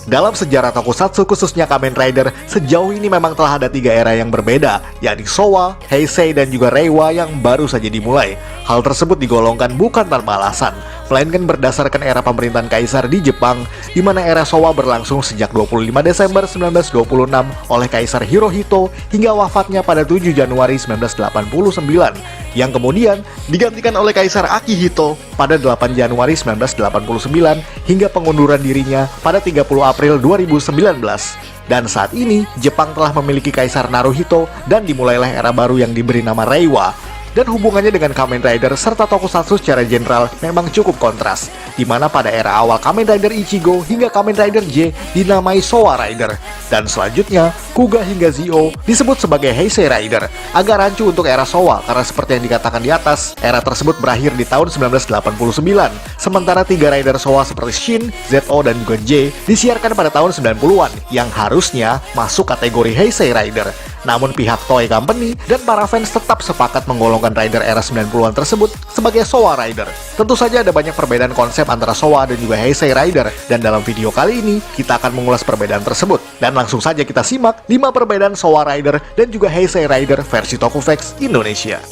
Dalam sejarah tokusatsu khususnya Kamen Rider, sejauh ini memang telah ada 3 era yang berbeda, yakni Showa, Heisei, dan juga Reiwa yang baru saja dimulai. Hal tersebut digolongkan bukan tanpa alasan, melainkan berdasarkan era pemerintahan kaisar di Jepang, di mana era Showa berlangsung sejak 25 Desember 1926 oleh Kaisar Hirohito hingga wafatnya pada 7 Januari 1989, yang kemudian digantikan oleh Kaisar Akihito pada 8 Januari 1989 hingga pengunduran dirinya pada 30 April 2019. Dan saat ini, Jepang telah memiliki Kaisar Naruhito dan dimulailah era baru yang diberi nama Reiwa. Dan hubungannya dengan Kamen Rider serta tokusatsu secara general memang cukup kontras, di mana pada era awal Kamen Rider Ichigo hingga Kamen Rider J dinamai Showa Rider, dan selanjutnya Kuga hingga Zio disebut sebagai Heisei Rider. Agak rancu untuk era Showa karena seperti yang dikatakan di atas, era tersebut berakhir di tahun 1989, sementara 3 Rider Showa seperti Shin, Zo, dan juga J disiarkan pada tahun 90-an yang harusnya masuk kategori Heisei Rider. Namun pihak Toei Company dan para fans tetap sepakat menggolongkan Rider era 90-an tersebut sebagai Showa Rider. Tentu saja ada banyak perbedaan konsep antara Showa dan juga Heisei Rider, dan dalam video kali ini kita akan mengulas perbedaan tersebut. Dan langsung saja kita simak 5 perbedaan Showa Rider dan juga Heisei Rider versi Tokuvex Indonesia.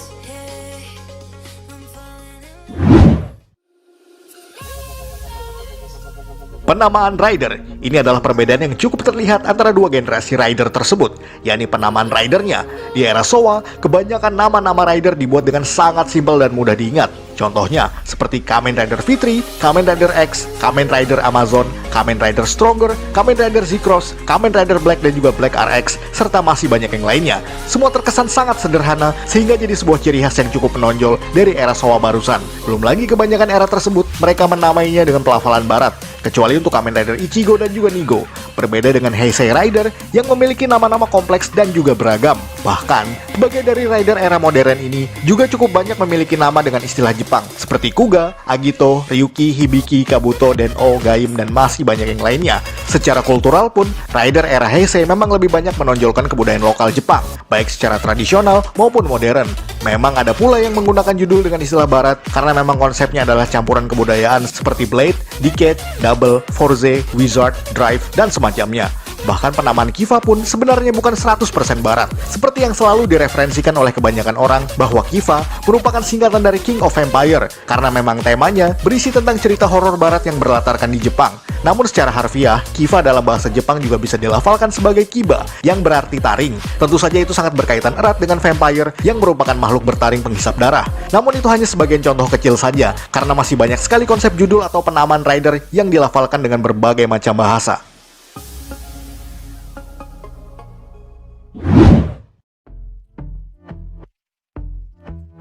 Penamaan Rider. Ini adalah perbedaan yang cukup terlihat antara dua generasi Rider tersebut, yakni penamaan Ridernya. Di era Showa, kebanyakan nama-nama Rider dibuat dengan sangat simpel dan mudah diingat. Contohnya, seperti Kamen Rider Fitri, Kamen Rider X, Kamen Rider Amazon, Kamen Rider Stronger, Kamen Rider Z-Cross, Kamen Rider Black dan juga Black RX, serta masih banyak yang lainnya. Semua terkesan sangat sederhana, sehingga jadi sebuah ciri khas yang cukup menonjol dari era Showa barusan. Belum lagi kebanyakan era tersebut, mereka menamainya dengan pelafalan barat, kecuali untuk Kamen Rider Ichigo dan juga Nigo. Berbeda dengan Heisei Rider yang memiliki nama-nama kompleks dan juga beragam. Bahkan, sebagai dari Rider era modern ini juga cukup banyak memiliki nama dengan istilah Jepang, seperti Kuga, Agito, Ryuki, Hibiki, Kabuto, Den-O, Gaim, dan masih banyak yang lainnya. Secara kultural pun, Rider era Heisei memang lebih banyak menonjolkan kebudayaan lokal Jepang, baik secara tradisional maupun modern. Memang ada pula yang menggunakan judul dengan istilah barat, karena memang konsepnya adalah campuran kebudayaan seperti Blade, Decade, Double, Forze, Wizard, Drive, dan semacamnya. Bahkan penamaan Kiva pun sebenarnya bukan 100% barat, seperti yang selalu direferensikan oleh kebanyakan orang bahwa Kiva merupakan singkatan dari King of Empire, karena memang temanya berisi tentang cerita horor barat yang berlatarkan di Jepang. Namun secara harfiah, Kiva dalam bahasa Jepang juga bisa dilafalkan sebagai Kiba, yang berarti taring. Tentu saja itu sangat berkaitan erat dengan vampire yang merupakan makhluk bertaring penghisap darah. Namun itu hanya sebagian contoh kecil saja, karena masih banyak sekali konsep judul atau penamaan Rider yang dilafalkan dengan berbagai macam bahasa.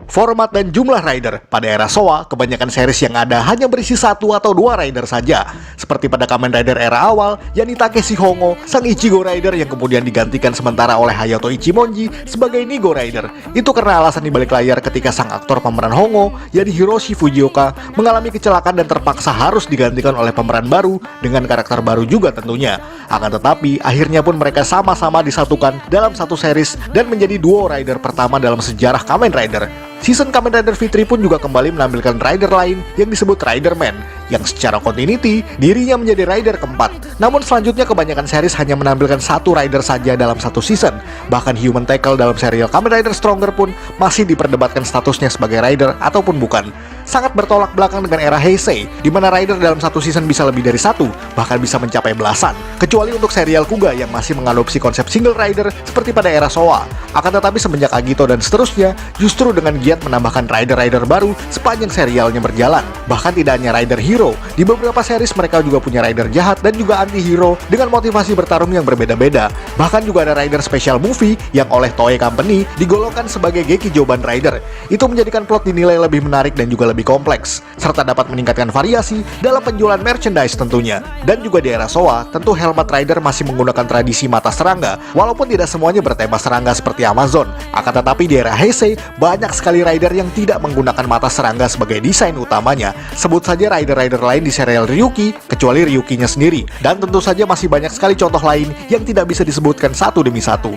Format dan jumlah Rider. Pada era Showa, kebanyakan series yang ada hanya berisi 1 atau 2 Rider saja. Seperti pada Kamen Rider era awal, yakni Takeshi Hongo, sang Ichigo Rider yang kemudian digantikan sementara oleh Hayato Ichimonji sebagai Nigo Rider. Itu karena alasan di balik layar ketika sang aktor pemeran Hongo, yakni Hiroshi Fujioka, mengalami kecelakaan dan terpaksa harus digantikan oleh pemeran baru dengan karakter baru juga tentunya. Akan tetapi, akhirnya pun mereka sama-sama disatukan dalam satu series dan menjadi duo Rider pertama dalam sejarah Kamen Rider. Season Kamen Rider Fitri pun juga kembali menampilkan Rider lain yang disebut Riderman, yang secara continuity dirinya menjadi Rider keempat. Namun selanjutnya kebanyakan series hanya menampilkan satu Rider saja dalam satu season. Bahkan Human Tackle dalam serial Kamen Rider Stronger pun masih diperdebatkan statusnya sebagai Rider ataupun bukan. Sangat bertolak belakang dengan era Heisei, di mana Rider dalam satu season bisa lebih dari satu, bahkan bisa mencapai belasan. Kecuali untuk serial Kuga yang masih mengadopsi konsep single Rider seperti pada era Showa. Akan tetapi semenjak Agito dan seterusnya, justru dengan giat menambahkan Rider-Rider baru sepanjang serialnya berjalan. Bahkan tidak hanya Rider Hero, di beberapa series mereka juga punya Rider jahat dan juga anti-hero dengan motivasi bertarung yang berbeda-beda. Bahkan juga ada Rider Special Movie yang oleh Toei Company digolongkan sebagai Gekijoban Rider. Itu menjadikan plot dinilai lebih menarik dan juga lebih kompleks, serta dapat meningkatkan variasi dalam penjualan merchandise tentunya. Dan juga di era Showa, tentu Helmet Rider masih menggunakan tradisi mata serangga, walaupun tidak semuanya bertema serangga seperti Amazon. Akan tetapi di era Heisei, banyak sekali Rider yang tidak menggunakan mata serangga sebagai desain utamanya. Sebut saja Rider-Rider lain di serial Ryuki, kecuali Ryukinya sendiri. Dan tentu saja masih banyak sekali contoh lain yang tidak bisa disebutkan satu demi satu.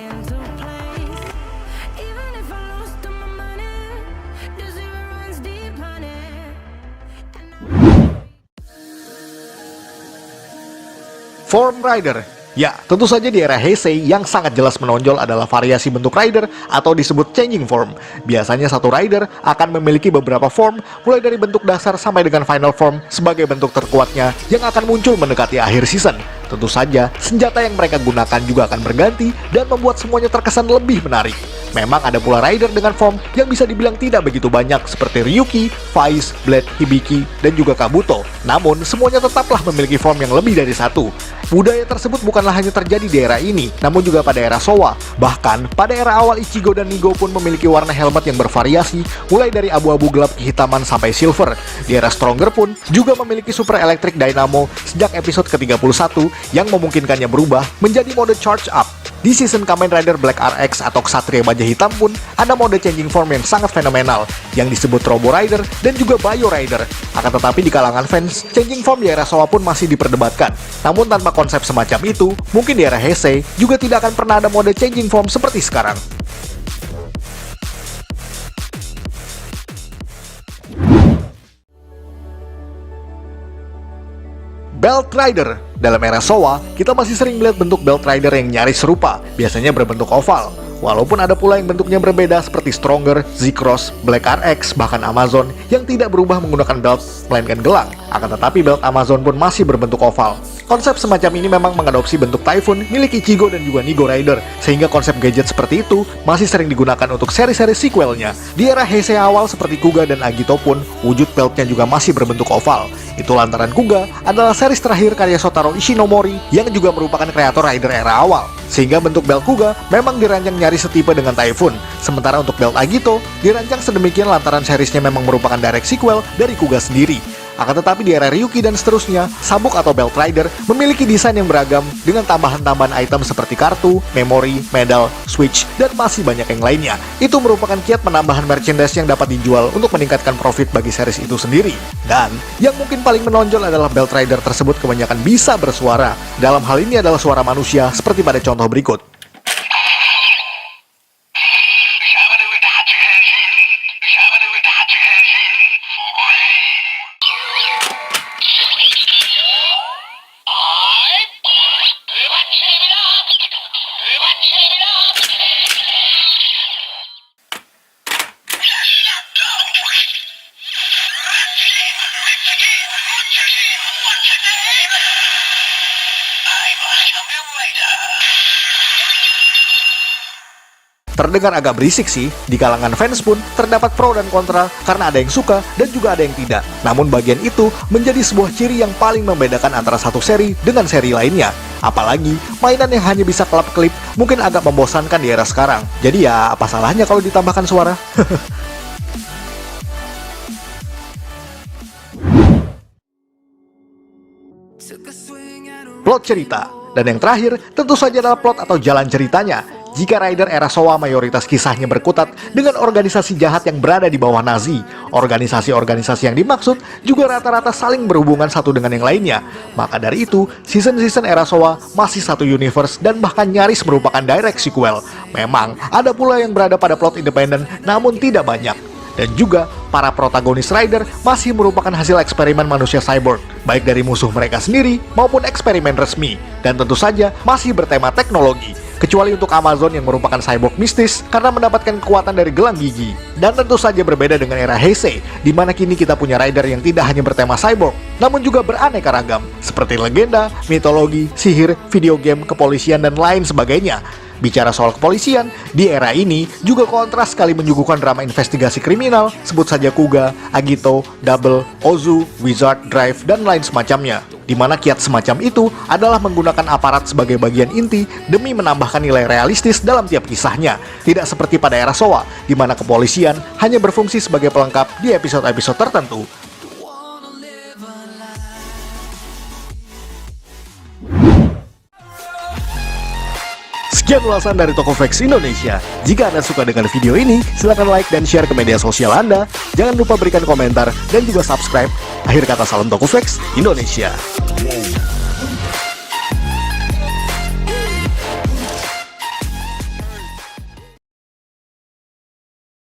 Form Rider. Ya, tentu saja di era Heisei yang sangat jelas menonjol adalah variasi bentuk rider atau disebut changing form. Biasanya satu rider akan memiliki beberapa form, mulai dari bentuk dasar sampai dengan final form sebagai bentuk terkuatnya yang akan muncul mendekati akhir season. Tentu saja, senjata yang mereka gunakan juga akan berganti dan membuat semuanya terkesan lebih menarik. Memang ada pula rider dengan form yang bisa dibilang tidak begitu banyak seperti Ryuki, Faiz, Blade, Hibiki, dan juga Kabuto. Namun, semuanya tetaplah memiliki form yang lebih dari satu. Budaya tersebut bukanlah hanya terjadi di era ini, namun juga pada era Showa. Bahkan, pada era awal Ichigo dan Nigo pun memiliki warna helmet yang bervariasi, mulai dari abu-abu gelap kehitaman sampai silver. Di era Stronger pun juga memiliki Super Electric Dynamo sejak episode ke-31 yang memungkinkannya berubah menjadi mode Charge Up. Di season Kamen Rider Black RX atau Ksatria Baja Hitam pun ada mode changing form yang sangat fenomenal yang disebut Robo Rider dan juga Bio Rider. Akan tetapi di kalangan fans, changing form di era Showa pun masih diperdebatkan. Namun tanpa konsep semacam itu, mungkin di era Heisei juga tidak akan pernah ada mode changing form seperti sekarang. Belt Rider. Dalam era Showa, kita masih sering melihat bentuk Belt Rider yang nyaris serupa, biasanya berbentuk oval. Walaupun ada pula yang bentuknya berbeda seperti Stronger, Z-Cross, Black RX, bahkan Amazon yang tidak berubah menggunakan belt, melainkan gelang. Akan tetapi belt Amazon pun masih berbentuk oval. Konsep semacam ini memang mengadopsi bentuk Typhoon milik Ichigo dan juga Nigo Rider, sehingga konsep gadget seperti itu masih sering digunakan untuk seri-seri sequelnya. Di era Heisei awal seperti Kuga dan Agito pun, wujud beltnya juga masih berbentuk oval. Itu lantaran Kuga adalah series terakhir karya Shotaro Ishinomori yang juga merupakan kreator Rider era awal. Sehingga bentuk belt Kuga memang dirancang nyaris setipe dengan Typhoon. Sementara untuk belt Agito dirancang sedemikian lantaran seriesnya memang merupakan direct sequel dari Kuga sendiri. Akan tetapi di era Ryuki dan seterusnya, sabuk atau Belt Rider memiliki desain yang beragam dengan tambahan-tambahan item seperti kartu, memori, medal, switch, dan masih banyak yang lainnya. Itu merupakan kiat penambahan merchandise yang dapat dijual untuk meningkatkan profit bagi series itu sendiri. Dan yang mungkin paling menonjol adalah Belt Rider tersebut kebanyakan bisa bersuara. Dalam hal ini adalah suara manusia seperti pada contoh berikut. Terdengar agak berisik sih, di kalangan fans pun terdapat pro dan kontra karena ada yang suka dan juga ada yang tidak. Namun bagian itu menjadi sebuah ciri yang paling membedakan antara satu seri dengan seri lainnya. Apalagi, mainan yang hanya bisa kelap-kelip mungkin agak membosankan di era sekarang. Jadi ya, apa salahnya kalau ditambahkan suara? Plot cerita. Dan yang terakhir, tentu saja adalah plot atau jalan ceritanya. Jika Rider era Showa mayoritas kisahnya berkutat dengan organisasi jahat yang berada di bawah Nazi, organisasi-organisasi yang dimaksud juga rata-rata saling berhubungan satu dengan yang lainnya. Maka dari itu, season-season era Showa masih satu universe dan bahkan nyaris merupakan direct sequel. Memang, ada pula yang berada pada plot independen namun tidak banyak. Dan juga, para protagonis Rider masih merupakan hasil eksperimen manusia cyborg, baik dari musuh mereka sendiri maupun eksperimen resmi. Dan tentu saja masih bertema teknologi. Kecuali untuk Amazon yang merupakan cyborg mistis karena mendapatkan kekuatan dari gelang gigi. Dan tentu saja berbeda dengan era Heisei, di mana kini kita punya rider yang tidak hanya bertema cyborg, namun juga beraneka ragam, seperti legenda, mitologi, sihir, video game, kepolisian, dan lain sebagainya. Bicara soal kepolisian, di era ini juga kontras sekali menyuguhkan drama investigasi kriminal, sebut saja Kuga, Agito, Double, Ozu, Wizard, Drive, dan lain semacamnya. Di mana kiat semacam itu adalah menggunakan aparat sebagai bagian inti demi menambahkan nilai realistis dalam tiap kisahnya. Tidak seperti pada era Showa, di mana kepolisian hanya berfungsi sebagai pelengkap di episode-episode tertentu. Sekian ulasan dari Tokofax Indonesia. Jika Anda suka dengan video ini, silakan like dan share ke media sosial Anda. Jangan lupa berikan komentar dan juga subscribe. Akhir kata, salam Tokofax Indonesia.